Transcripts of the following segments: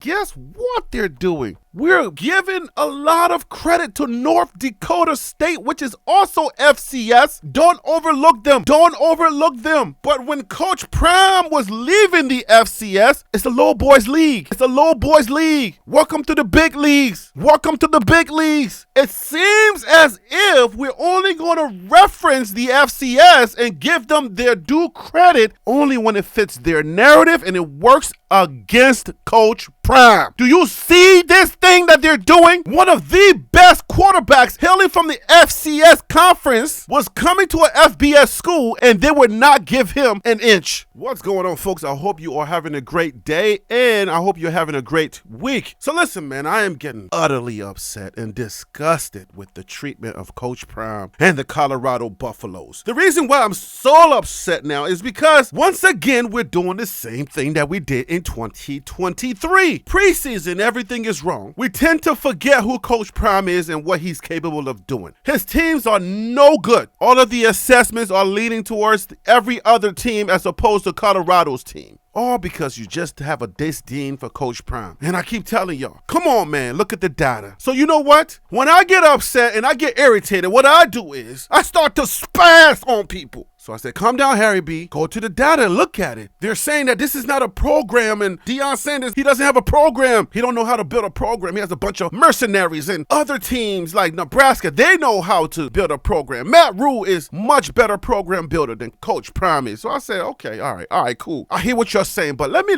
Guess what they're doing? We're giving a lot of credit to North Dakota State, which is also FCS. Don't overlook them. Don't overlook them. But when Coach Prime was leaving the FCS, it's a low boys league. It's a low boys league. Welcome to the big leagues. Welcome to the big leagues. It seems as if we're only going to reference the FCS and give them their due credit only when it fits their narrative and it works against Coach Prime. Do you see this thing that they're doing? One of the best quarterbacks hailing from the FCS conference was coming to an FBS school and they would not give him an inch. What's going on, folks? I hope you are having a great day and I hope you're having a great week. So listen, man, I am getting utterly upset and disgusted with the treatment of Coach Prime and the Colorado Buffaloes. The reason why I'm so upset now is because once again, we're doing the same thing that we did in 2023. Preseason, everything is wrong. We tend to forget who Coach Prime is and what he's capable of doing. His teams are no good. All of the assessments are leaning towards every other team as opposed to Colorado's team. All because you just have a disdain for Coach Prime. And I keep telling y'all, come on, man, look at the data. So you know what? When I get upset and I get irritated, what I do is I start to spaz on people. So I said, calm down, Harry B. Go to the data and look at it. They're saying that this is not a program, and Deion Sanders, he doesn't have a program. He don't know how to build a program. He has a bunch of mercenaries, and other teams like Nebraska, they know how to build a program. Matt Rule is much better program builder than Coach Prime is. So I said, okay, all right, cool. I hear what you're saying, but let me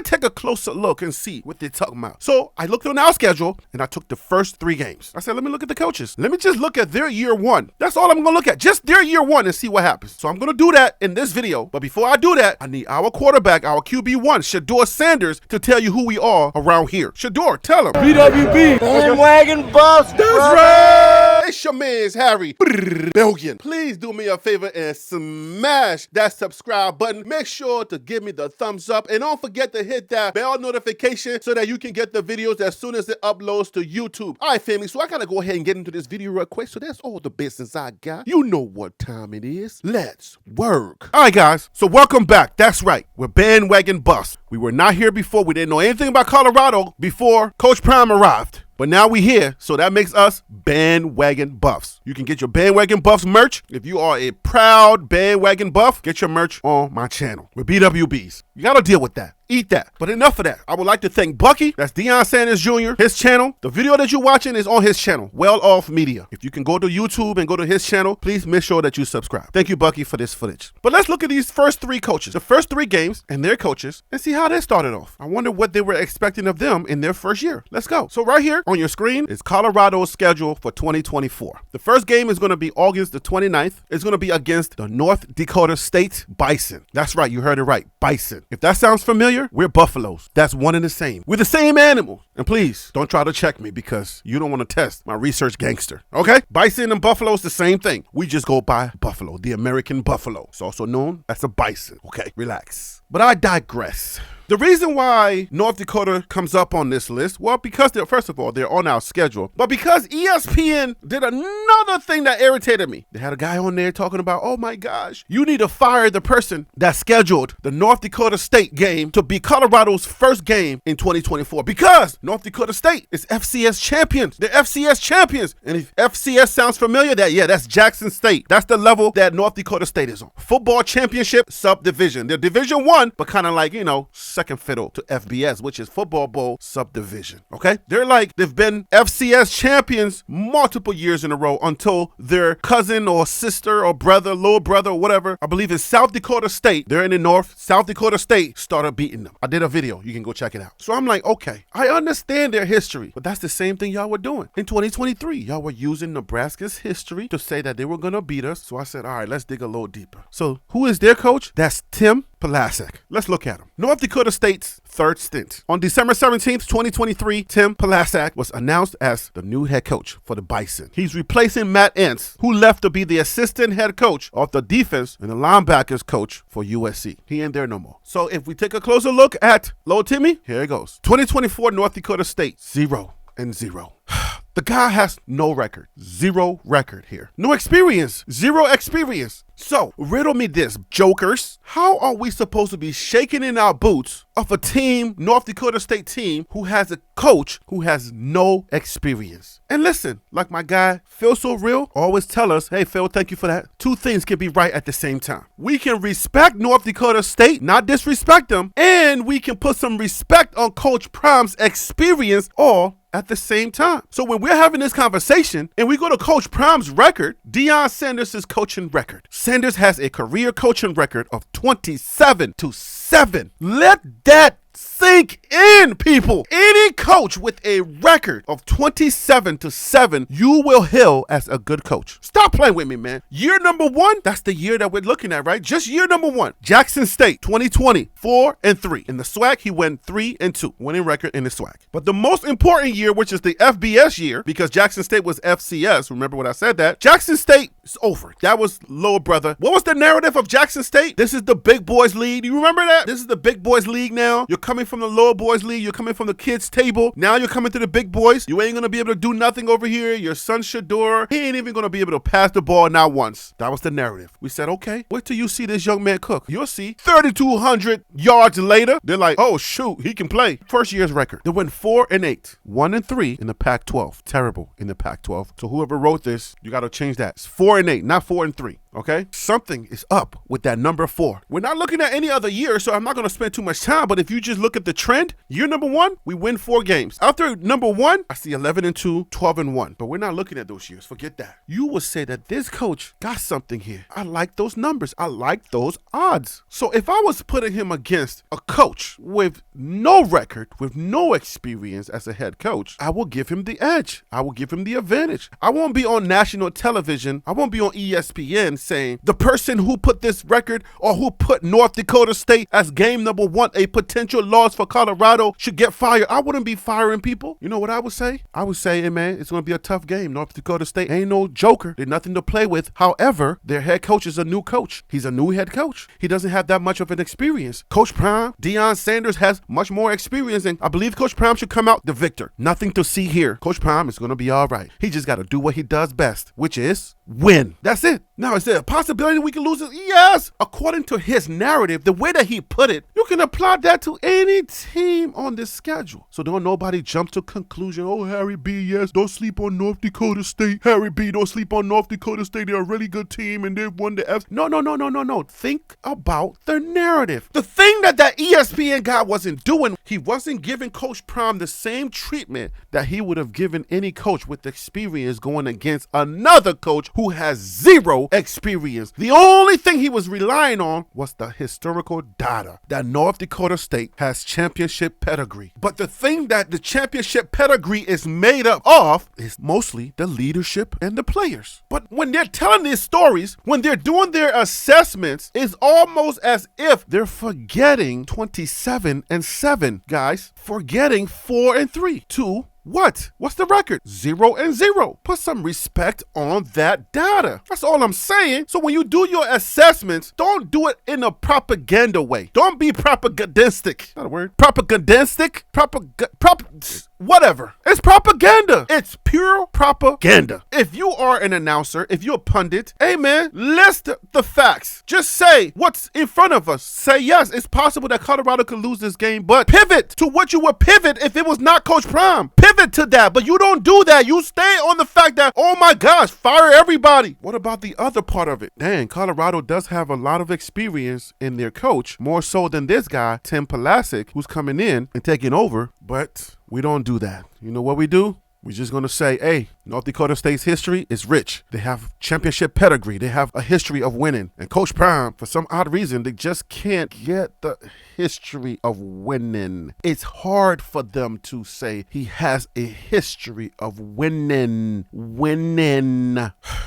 take a closer look and see what they're talking about. So I looked on our schedule, and I took the first 3 games. I said, let me look at the coaches. Let me just look at their year 1. That's all I'm going to look at, just their year 1 and see what happens. So I'm going to do that in this video. But before I do that, I need our quarterback, our QB1, Shedeur Sanders, to tell you who we are around here. Shedeur, tell him. BWB. Bandwagon Buffs. That's right. It's your man's Harry Billion. Please do me a favor and smash that subscribe button. Make sure to give me the thumbs up. And don't forget to hit that bell notification so that you can get the videos as soon as it uploads to YouTube. All right, family. So I got to go ahead and get into this video real quick. So that's all the business I got. You know what time it is. Let's work. All right, guys. So welcome back. That's right. We're bandwagon buffs. We were not here before. We didn't know anything about Colorado before Coach Prime arrived. But now we here, so that makes us bandwagon buffs. You can get your bandwagon buffs merch. If you are a proud bandwagon buff, get your merch on my channel with BWBs. You gotta deal with that. Eat that. But enough of that. I would like to thank Bucky. That's Deion Sanders Jr. His channel. The video that you're watching is on his channel, Well Off Media. If you can go to YouTube and go to his channel, please make sure that you subscribe. Thank you, Bucky, for this footage. But let's look at these first 3 coaches, the first 3 games and their coaches, and see how they started off. I wonder what they were expecting of them in their first year. Let's go. So right here on your screen is Colorado's schedule for 2024. The first game is going to be August the 29th. It's going to be against the North Dakota State Bison. That's right. You heard it right. Bison. If that sounds familiar, we're buffaloes. That's one and the same. We're the same animal. And please don't try to check me because you don't want to test my research gangster. Okay? Bison and buffalo is the same thing. We just go by buffalo, the American buffalo. It's also known as a bison. Okay? Relax. But I digress. The reason why North Dakota comes up on this list, well, because first of all, they're on our schedule, but because ESPN did another thing that irritated me. They had a guy on there talking about, oh my gosh, you need to fire the person that scheduled the North Dakota State game to be Colorado's first game in 2024 because North Dakota State is FCS champions. They're FCS champions. And if FCS sounds familiar, that's Jackson State. That's the level that North Dakota State is on. Football championship subdivision. They're Division 1, but kind of like, second fiddle to FBS, which is Football Bowl subdivision. Okay? They've been FCS champions multiple years in a row until their cousin or sister or brother, little brother or whatever, I believe it's South Dakota State. They're in the North. South Dakota State started beating them. I did a video. You can go check it out. So I'm like, okay, I understand their history, but that's the same thing y'all were doing. In 2023, y'all were using Nebraska's history to say that they were going to beat us. So I said, all right, let's dig a little deeper. So who is their coach? That's Tim Plasek. Let's look at him. North Dakota State's third stint. On December 17th, 2023, Tim Plasek was announced as the new head coach for the Bison. He's replacing Matt Entz, who left to be the assistant head coach of the defense and the linebackers coach for USC. He ain't there no more. So if we take a closer look at Little Timmy, here it goes. 2024 North Dakota State, 0-0. The guy has no record. 0 record here. No experience. 0 experience. So, riddle me this, jokers. How are we supposed to be shaking in our boots of a team, North Dakota State team, who has a coach who has no experience? And listen, like my guy, Phil So Real, always tell us, hey, Phil, thank you for that. 2 things can be right at the same time. We can respect North Dakota State, not disrespect them, and we can put some respect on Coach Prim's experience all at the same time. So when we're having this conversation and we go to Coach Prim's record, Deion Sanders' coaching record. Sanders has a career coaching record of 27-7. Let that sink in, people. Any coach with a record of 27-7, you will hail as a good coach. Stop playing with me, man. Year number 1, that's the year that we're looking at, right? Just year number 1. Jackson State, 2020, 4-3. In the SWAC, he went 3-2, winning record in the SWAC. But the most important year, which is the FBS year, because Jackson State was FCS, remember when I said that? Jackson State is over. That was lower brother. What was the narrative of Jackson State? This is the big boys league. You remember that? This is the big boys league now. You're coming from the lower boys league. You're coming from the kids table. Now you're coming to the big boys. You ain't going to be able to do nothing over here. Your son Shador, he ain't even going to be able to pass the ball not once. That was the narrative. We said, okay, wait till you see this young man cook. You'll see 3,200 yards later. They're like, oh, shoot, he can play. First year's record. They went 4-8, 1-3 in the Pac-12. Terrible in the Pac-12. So whoever wrote this, you got to change that. It's 4-8, not 4-3. Okay? Something is up with that number 4. We're not looking at any other year, so I'm not going to spend too much time, but if you just look at the trend, year number 1, we win 4 games. After number 1, I see 11-2, 12-1, but we're not looking at those years. Forget that. You will say that this coach got something here. I like those numbers. I like those odds. So if I was putting him against a coach with no record, with no experience as a head coach, I will give him the edge. I will give him the advantage. I won't be on national television. I won't be on ESPN saying the person who put this record or who put North Dakota State as game number 1, a potential loss for Colorado, should get fired. I wouldn't be firing people. You know what I would say? I would say, hey man, it's going to be a tough game. North Dakota State ain't no joker. They're nothing to play with. However, their head coach is a new coach. He's a new head coach. He doesn't have that much of an experience. Coach Prime, Deion Sanders has much more experience, and I believe Coach Prime should come out the victor. Nothing to see here. Coach Prime is going to be all right. He just got to do what he does best, which is win. That's it. Now, is there a possibility we can lose it? Yes. According to his narrative, the way that he put it, you can apply that to any team on this schedule. So don't nobody jump to conclusion, oh, Harry B, yes, don't sleep on North Dakota State. Harry B, don't sleep on North Dakota State. They're a really good team and they've won the F. No. Think about the narrative. The thing that ESPN guy wasn't doing, he wasn't giving Coach Prime the same treatment that he would have given any coach with experience going against another coach who has 0 experience. The only thing he was relying on was the historical data that North Dakota State has championship pedigree. But the thing that the championship pedigree is made up of is mostly the leadership and the players. But when they're telling these stories, when they're doing their assessments, it's almost as if they're forgetting 27-7, guys. Forgetting 4-3. 2 What? What's the record? 0-0. Put some respect on that data. That's all I'm saying. So when you do your assessments, don't do it in a propaganda way. Don't be propagandistic. Not a word. Propagandistic? Whatever. It's propaganda. It's pure propaganda. If you are an announcer, if you're a pundit, hey man, list the facts. Just say what's in front of us. Say yes, it's possible that Colorado could lose this game, but pivot to what you would pivot if it was not Coach Prime. Pivot to that, but you don't do that. You stay on the fact that, oh my gosh, fire everybody. What about the other part of it? Dang, Colorado does have a lot of experience in their coach, more so than this guy, Tim Pulisic, who's coming in and taking over, but we don't do that. You know what we do? We're just going to say, hey, North Dakota State's history is rich. They have championship pedigree. They have a history of winning. And Coach Prime, for some odd reason, they just can't get the history of winning. It's hard for them to say he has a history of winning.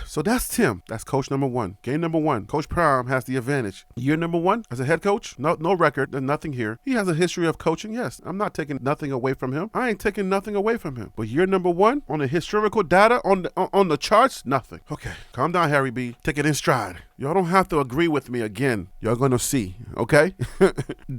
So that's Tim. That's coach number 1. Game number 1. Coach Prime has the advantage. Year number 1, as a head coach, no record, and nothing here. He has a history of coaching, yes. I'm not taking nothing away from him. I ain't taking nothing away from him. But year number number one on the historical data on the charts? Nothing. Okay, calm down, Harry B. Take it in stride. Y'all don't have to agree with me again. Y'all gonna see, okay?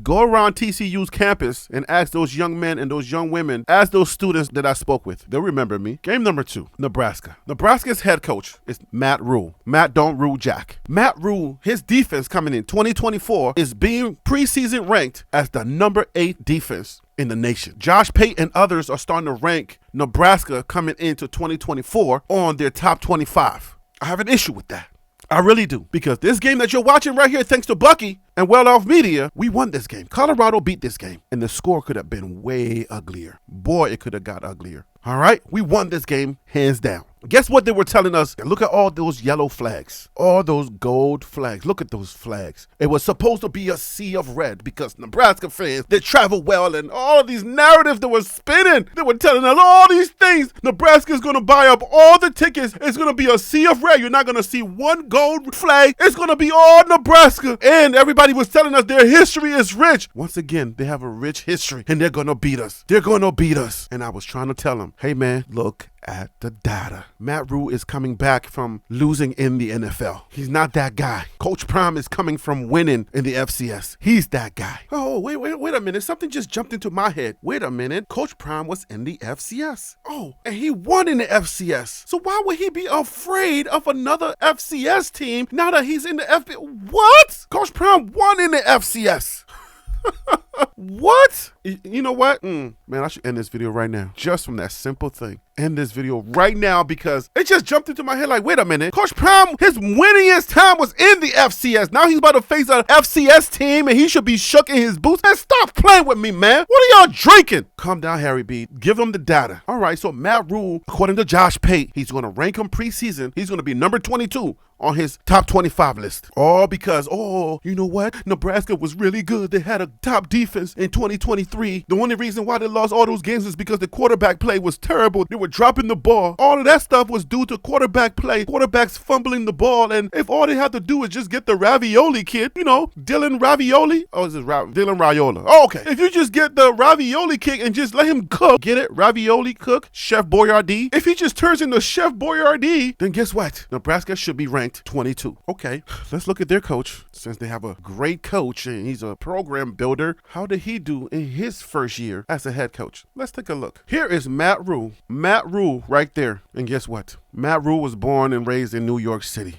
Go around TCU's campus and ask those young men and those young women, ask those students that I spoke with. They'll remember me. Game number 2, Nebraska. Nebraska's head coach is Matt Rule. Matt don't rule Jack. Matt Rule, his defense coming in 2024 is being preseason ranked as the number 8 defense in the nation. Josh Pate and others are starting to rank Nebraska coming into 2024 on their top 25. I have an issue with that. I really do. Because this game that you're watching right here, thanks to Bucky and Well Off Media, we won this game. Colorado beat this game. And the score could have been way uglier. Boy, it could have got uglier. All right? We won this game hands down. Guess what they were telling us? Look at all those yellow flags. All those gold flags. Look at those flags. It was supposed to be a sea of red because Nebraska fans, they travel well, and all of these narratives that were spinning, they were telling us all these things. Nebraska's going to buy up all the tickets. It's going to be a sea of red. You're not going to see one gold flag. It's going to be all Nebraska. And everybody was telling us their history is rich. Once again, they have a rich history, and they're going to beat us. They're going to beat us. And I was trying to tell them, hey, man, look at the data. Matt Rule is coming back from losing in the NFL. He's not that guy. Coach Prime is coming from winning in the FCS. He's that guy. Oh, wait a minute. Something just jumped into my head. Wait a minute. Coach Prime was in the FCS. Oh, and he won in the FCS. So why would he be afraid of another FCS team now that he's in the FBS? What? Coach Prime won in the FCS. What? You know what? Man, I should end this video right now. Just from that simple thing. End this video right now because it just jumped into my head like, wait a minute. Coach Prime, his winningest time was in the FCS. Now he's about to face an FCS team and he should be shook in his boots. Man, stop playing with me, man. What are y'all drinking? Calm down, Harry B. Give them the data. All right, so Matt Rule, according to Josh Pate, he's going to rank him preseason. He's going to be number 22 on his top 25 list. All because, you know what? Nebraska was really good. They had a top defense in 2023. The only reason why they lost all those games is because the quarterback play was terrible. They were dropping the ball. All of that stuff was due to quarterback play. Quarterbacks fumbling the ball. And if all they have to do is just get the ravioli kid, you know, Dylan Ravioli. Oh, is it Dylan Raiola? Oh, okay. If you just get the ravioli kid and just let him cook, get it? Ravioli cook, Chef Boyardee. If he just turns into Chef Boyardee, then guess what? Nebraska should be ranked 22. Okay, let's look at their coach. Since they have a great coach and he's a program builder, how did he do in his first year as a head coach? Let's take a look. Here is Matt Rule. Matt Rule right there. And guess what? Matt Rule was born and raised in New York City.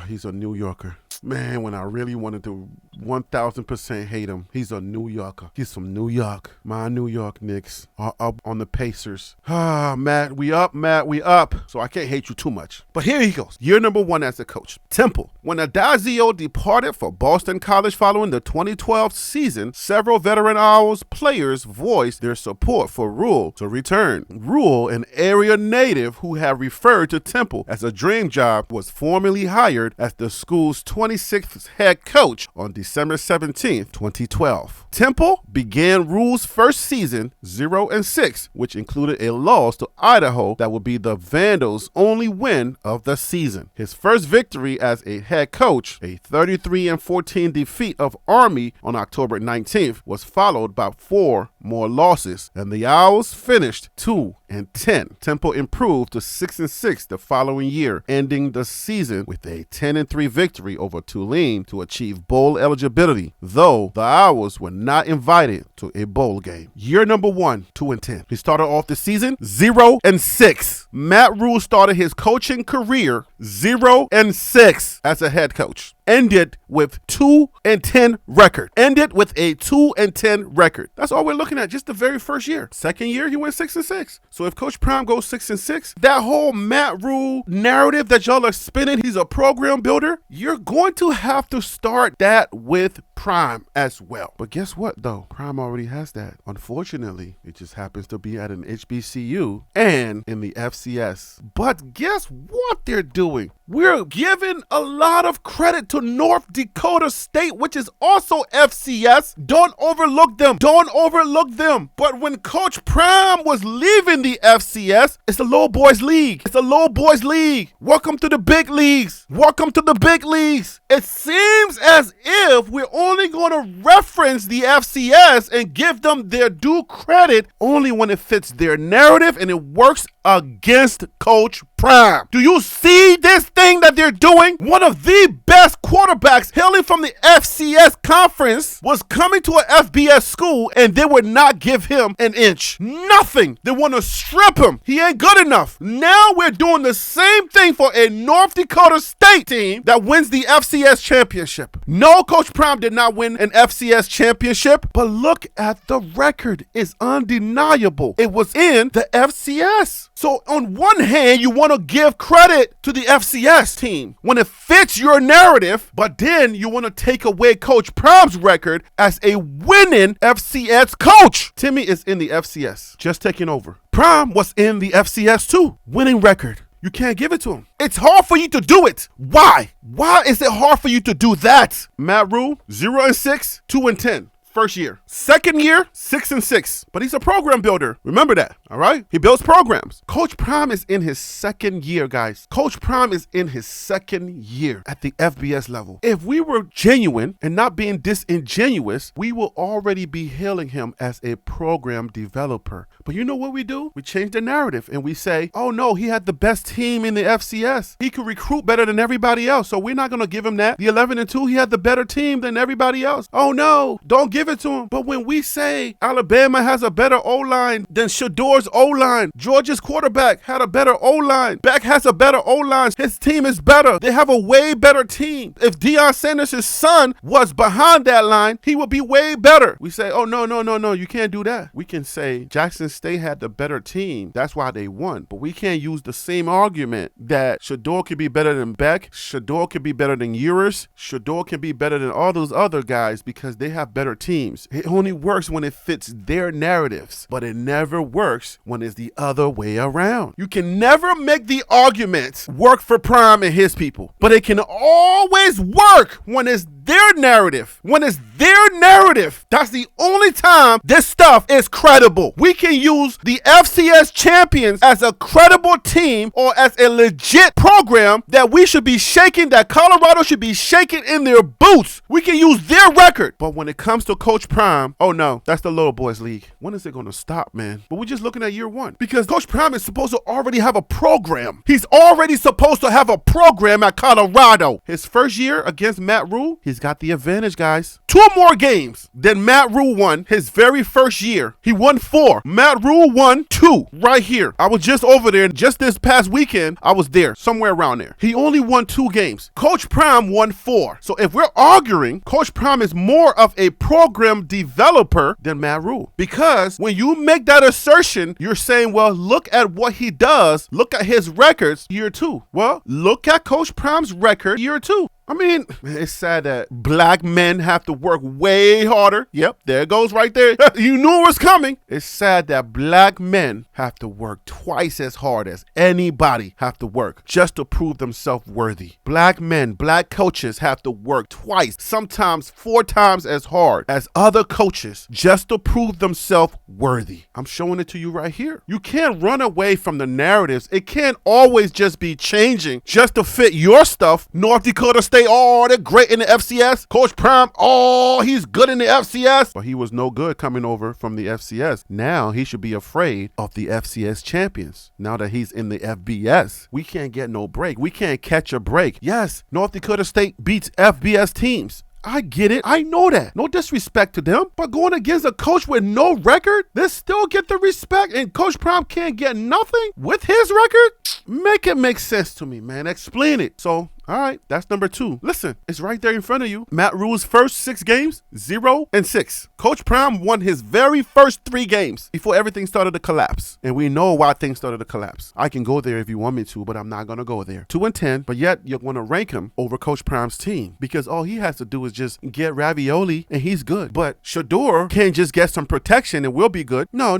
He's a New Yorker. Man, when I really wanted to 1000% hate him, he's a New Yorker. He's from New York. My New York Knicks are up on the Pacers. Matt, we up. So I can't hate you too much. But here he goes. Year number 1 as a coach. Temple. When Adazio departed for Boston College following the 2012 season, several veteran Owls players voiced their support for Rule to return. Rule, an area native who had referred to Temple as a dream job, was formally hired as the school's 26th head coach on December 17, 2012. Temple began Rule's first season 0-6, which included a loss to Idaho that would be the Vandals' only win of the season. His first victory as a head coach, a 33-14 defeat of Army on October 19th, was followed by 4 more losses, and the Owls finished 2-10. Temple improved to 6-6 the following year, ending the season with a 10-3 victory over Tulane to achieve bowl eligibility, though the Owls were not invited to a bowl game. Year number 1, 2-10. He started off the season 0-6. Matt Rule started his coaching career 0-6 as a head coach. Ended with 2-10 record. Ended with a 2-10 record. That's all we're looking at, just the very first year. Second year, he went 6-6. So if Coach Prime goes 6-6, that whole Matt Rule narrative that y'all are spinning, he's a program builder, you're going to have to start that with Prime as well. But guess what, though? Prime already has that. Unfortunately, it just happens to be at an HBCU and in the FCS. But guess what they're doing? We're giving a lot of credit to to North Dakota State, which is also FCS. Don't overlook them. Don't overlook them. But when Coach Prime was leaving the FCS, it's a little boys league. It's a little boys league. Welcome to the big leagues. Welcome to the big leagues. It seems as if we're only going to reference the FCS and give them their due credit only when it fits their narrative and it works against Coach Prime. Do you see this thing that they're doing? One of the best quarterbacks hailing from the FCS conference was coming to an FBS school and they would not give him an inch. Nothing. They want to strip him. He ain't good enough. Now we're doing the same thing for a North Dakota State team that wins the FCS championship. No, Coach Prime did not win an FCS championship, but look at the record. It's undeniable. It was in the FCS. So on one hand, you want to give credit to the FCS team when it fits your narrative, but then you want to take away Coach Prime's record as a winning FCS coach. Timmy is in the FCS, just taking over. Prime was in the FCS too, winning record. You can't give it to him. It's hard for you to do it. Why? Why is it hard for you to do that? Matt Rule, 0-6, 2-10. First year. Second year, 6-6. But he's a program builder. Remember that, all right? He builds programs. Coach Prime is in his second year, guys. Coach Prime is in his second year at the FBS level. If we were genuine and not being disingenuous, we will already be hailing him as a program developer. But you know what we do? We change the narrative and we say, oh no, he had the best team in the FCS. He could recruit better than everybody else. So we're not going to give him that. The 11-2, he had the better team than everybody else. Oh no, don't give it to him. But when we say Alabama has a better O-line than Shador's O-line, Georgia's quarterback had a better O-line, Beck has a better O-line, his team is better. They have a way better team. If Deion Sanders' son was behind that line, he would be way better. We say, oh no, you can't do that. We can say Jackson State had the better team. That's why they won. But we can't use the same argument that Shador could be better than Beck, Shador could be better than Urias, Shador can be better than all those other guys because they have better teams. It only works when it fits their narratives, but it never works when it's the other way around. You can never make the argument work for Prime and his people, but it can always work when it's their narrative. When it's their narrative, that's the only time this stuff is credible. We can use the FCS champions as a credible team or as a legit program that we should be shaking, that Colorado should be shaking in their boots. We can use their record. But when it comes to Coach Prime, oh no, that's the little boys league. When is it going to stop, man? But we're just looking at year one because Coach Prime is supposed to already have a program. He's already supposed to have a program at Colorado. His first year against Matt Rule, he's got the advantage, guys. 2 more games than Matt Rule won his very first year. He won 4. Matt Rule won 2 right here. I was just over there just this past weekend. I was there somewhere around there. He only won 2 games. Coach Prime won 4. So if we're arguing, Coach Prime is more of a program developer than Matt Rule. Because when you make that assertion, you're saying, well, look at what he does. Look at his records year 2. Well, look at Coach Prime's record year 2. I mean, it's sad that black men have to work way harder. Yep, there it goes right there. You knew it was coming. It's sad that black men have to work twice as hard as anybody have to work just to prove themselves worthy. Black men, black coaches have to work twice, sometimes 4 times as hard as other coaches just to prove themselves worthy. I'm showing it to you right here. You can't run away from the narratives. It can't always just be changing just to fit your stuff. North Dakota State, oh, they're great in the FCS. Coach Prime, oh, he's good in the FCS. But he was no good coming over from the FCS. Now he should be afraid of the FCS champions. Now that he's in the FBS, we can't get no break. We can't catch a break. Yes, North Dakota State beats FBS teams. I get it. I know that. No disrespect to them. But going against a coach with no record, they still get the respect. And Coach Prime can't get nothing with his record? Make it make sense to me, man. Explain it. So, all right, that's number 2. Listen, it's right there in front of you. Matt Rule's first 6 games, 0-6. Coach Prime won his very first 3 games before everything started to collapse. And we know why things started to collapse. I can go there if you want me to, but I'm not going to go there. 2-10, but yet you're going to rank him over Coach Prime's team because all he has to do is just get ravioli and he's good. But Shador can't just get some protection and we'll be good. No.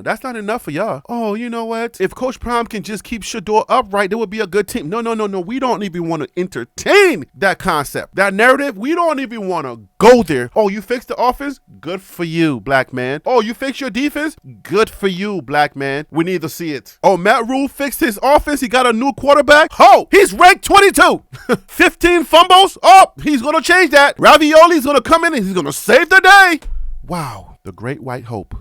That's not enough for y'all. Oh, you know what? If Coach Prime can just keep Shador upright, there would be a good team. No. We don't even want to even entertain that concept. That narrative, we don't even want to go there. Oh, you fixed the offense? Good for you, black man. Oh, you fixed your defense? Good for you, black man. We need to see it. Oh, Matt Rule fixed his offense. He got a new quarterback. Oh, he's ranked 22. 15 fumbles. Oh, he's going to change that. Ravioli's going to come in and he's going to save the day. Wow. The great white hope.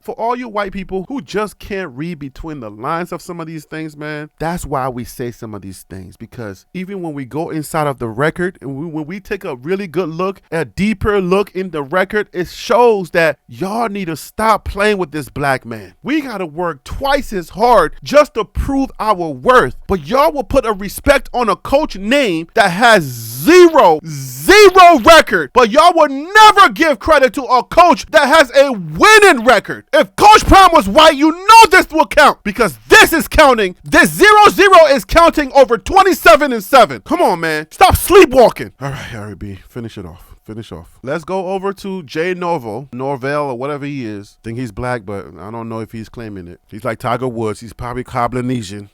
For all you white people who just can't read between the lines of some of these things, man, that's why we say some of these things. Because even when we go inside of the record and when we take a really good look, a deeper look in the record, it shows that y'all need to stop playing with this black man. We got to work twice as hard just to prove our worth. But y'all will put a respect on a coach name that has zero record. But y'all will never give credit to a coach that has a winning record. If Coach Prime was white, you know this will count because this is counting. This 0-0 is counting over 27-7. Come on, man. Stop sleepwalking. All right, Harry B, finish it off. Let's go over to Jay Norvell or whatever he is. Think he's black, but I don't know if he's claiming it. He's like Tiger Woods. He's probably Coblinesian.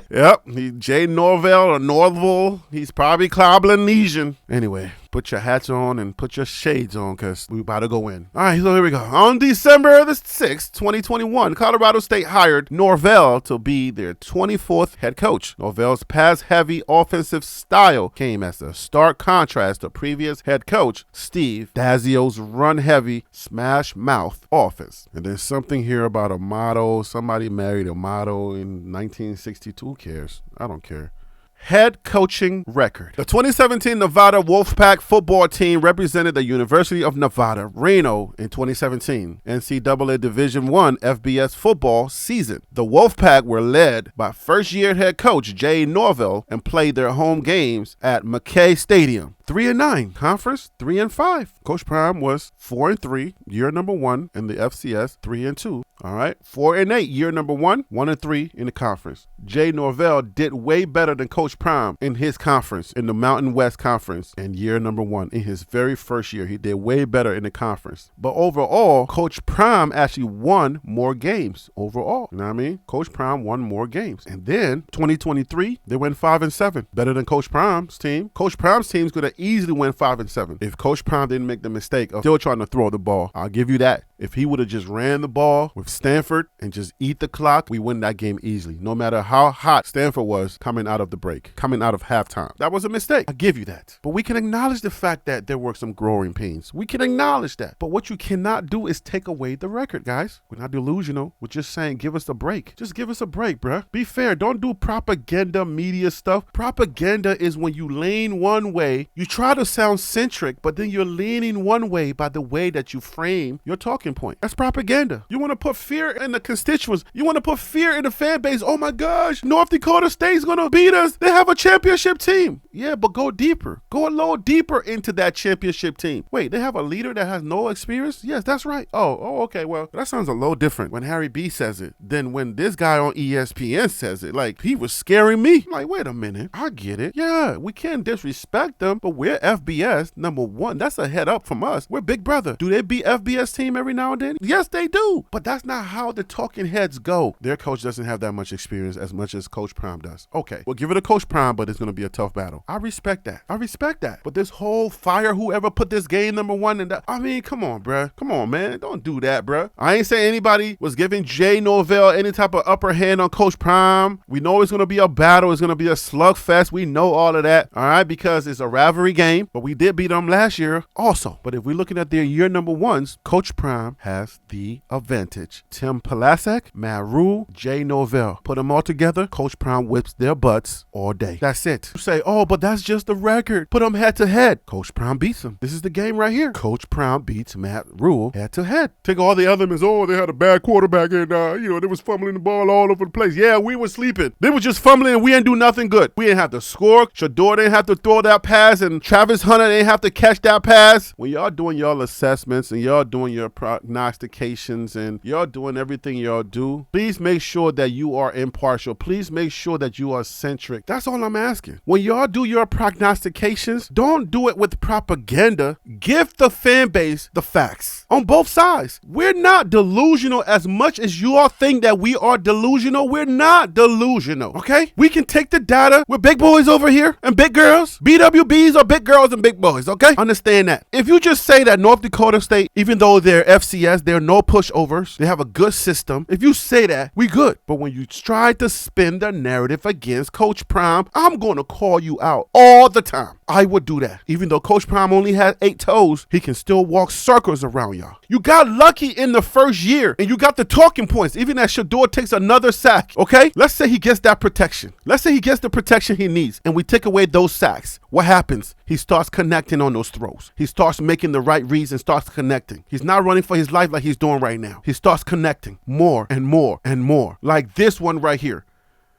Yep, Jay Norvell or Norville. He's probably Coblinesian. Anyway, put your hats on and put your shades on because we about to go in. All right, so here we go. On December the 6th, 2021, Colorado State hired Norvell to be their 24th head coach. Norvell's pass-heavy offensive style came as a stark contrast to previous head coach Steve Dazio's run-heavy, smash-mouth offense. And there's something here about a motto. Somebody married a motto in 1962. Who cares? I don't care. Head coaching record. The 2017 Nevada Wolfpack football team represented the University of Nevada, Reno in 2017 NCAA Division I FBS football season. The Wolfpack were led by first-year head coach Jay Norvell and played their home games at McKay Stadium. 3-9, conference 3-5. Coach Prime was 4-3, year number 1 in the FCS, 3-2. All right, 4-8, year number 1, 1-3 in the conference. Jay Norvell did way better than Coach Prime in his conference, in the Mountain West Conference, in year number 1. In his very first year, he did way better in the conference. But overall, Coach Prime actually won more games overall. You know what I mean? Coach Prime won more games. And then 2023, they went 5-7, better than Coach Prime's team. Coach Prime's team's going to easily win 5-7 if Coach Prime didn't make the mistake of still trying to throw the ball. I'll give you that. If he would have just ran the ball with Stanford and just eat the clock, we win that game easily, no matter how hot Stanford was coming out of the break, coming out of halftime. That was a mistake. I give you that. But we can acknowledge the fact that there were some growing pains. We can acknowledge that. But what you cannot do is take away the record, guys. We're not delusional. We're just saying give us a break. Just give us a break, bruh. Be fair. Don't do propaganda media stuff. Propaganda is when you lean one way, you try to sound centric, but then you're leaning one way by the way that you frame your talking point. That's propaganda. You want to put fear in the constituents. You want to put fear in the fan base. Oh my gosh, North Dakota State's going to beat us. They have a championship team. Yeah, but go deeper. Go a little deeper into that championship team. Wait, they have a leader that has no experience? Yes, that's right. Oh, okay. Well, that sounds a little different when Harry B says it than when this guy on ESPN says it. Like, he was scaring me. I'm like, wait a minute. I get it. Yeah, we can't disrespect them, but we're FBS number 1. That's a head up from us. We're Big Brother. Do they beat FBS team every now and then? Yes, they do. But that's not how the talking heads go. Their coach doesn't have that much experience as much as Coach Prime does. Okay, we'll give it a Coach Prime, but it's going to be a tough battle. I respect that. But this whole fire whoever put this game number 1 and that, I mean, come on, bruh. Come on, man. Don't do that, bruh. I ain't saying anybody was giving Jay Norvell any type of upper hand on Coach Prime. We know it's going to be a battle. It's going to be a slugfest. We know all of that, all right, because it's a rivalry game, but we did beat them last year also. But if we're looking at their year number 1s, Coach Prime has the advantage. Tim Palasek, Matt Rule, Jay Norvell. Put them all together, Coach Prime whips their butts all day. That's it. You say, oh, but that's just the record. Put them head to head. Coach Prime beats them. This is the game right here. Coach Prime beats Matt Rule head to head. Take all the other men, oh, they had a bad quarterback and, they was fumbling the ball all over the place. Yeah, we were sleeping. They were just fumbling and we didn't do nothing good. We didn't have to score. Shador didn't have to throw that pass and Travis Hunter didn't have to catch that pass. When y'all doing y'all assessments and y'all doing your prognostications and y'all doing everything y'all do, please make sure that you are impartial. Please make sure that you are centric. That's all I'm asking. When y'all do your prognostications, don't do it with propaganda. Give the fan base the facts on both sides. We're not delusional as much as you all think that we are delusional. We're not delusional, okay? We can take the data. We're big boys over here and big girls. BWBs are big girls and big boys, okay? Understand that. If you just say that North Dakota State, even though they're FCS, they're no pushovers, they have a good system. If you say that, we good. But when you try to spin the narrative against Coach Prime, I'm going to call you out all the time. I would do that. Even though Coach Prime only had 8 toes, he can still walk circles around y'all. You got lucky in the first year and you got the talking points, even as Shador takes another sack, okay? Let's say he gets that protection. Let's say he gets the protection he needs and we take away those sacks. What happens? He starts connecting on those throws. He starts making the right reads and starts connecting. He's not running for his life like he's doing right now. He starts connecting more and more and more. Like this one right here.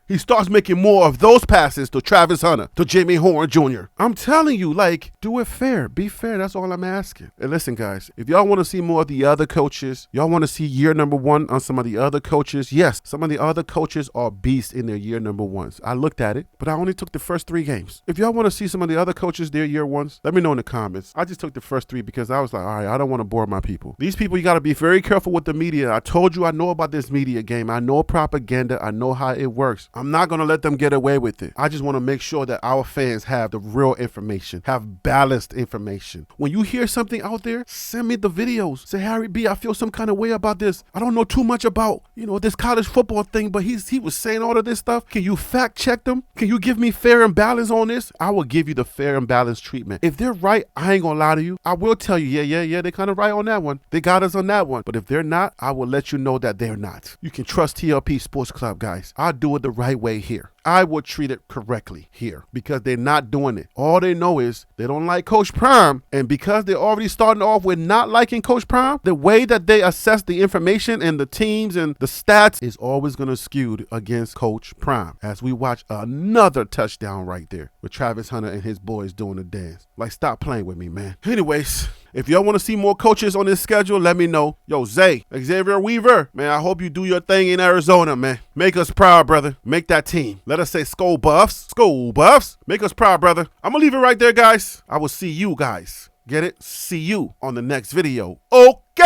He starts making more of those passes to Travis Hunter, to Jimmy Horn Jr. I'm telling you, like, do it fair. Be fair. That's all I'm asking. And listen, guys, if y'all want to see more of the other coaches, y'all want to see year number 1 on some of the other coaches, yes, some of the other coaches are beasts in their year number 1s. I looked at it, but I only took the first 3 games. If y'all want to see some of the other coaches, their year 1s, let me know in the comments. I just took the first 3 because I was like, all right, I don't want to bore my people. These people, you got to be very careful with the media. I told you I know about this media game. I know propaganda. I know how it works. I'm not going to let them get away with it. I just want to make sure that our fans have the real information, have balanced information. When you hear something out there, send me the videos. Say, Harry B, I feel some kind of way about this. I don't know too much about, this college football thing, but he was saying all of this stuff. Can you fact check them? Can you give me fair and balance on this? I will give you the fair and balanced treatment. If they're right, I ain't gonna lie to you. I will tell you, yeah, they kind of right on that one. They got us on that one. But if they're not, I will let you know that they're not. You can trust TLP Sports Club, guys. I'll do it the right way here. I will treat it correctly here because they're not doing it. All they know is they don't like Coach Prime. And because they're already starting off with not liking Coach Prime, the way that they assess the information and the teams and the stats is always going to skew against Coach Prime. As we watch another touchdown right there with Travis Hunter and his boys doing the dance. Like, stop playing with me, man. Anyways, if y'all want to see more coaches on this schedule, let me know. Yo, Xavier Weaver, man, I hope you do your thing in Arizona, man. Make us proud, brother. Make that team. Let us say Skull Buffs. Skull Buffs. Make us proud, brother. I'm going to leave it right there, guys. I will see you guys. Get it? See you on the next video. Okay.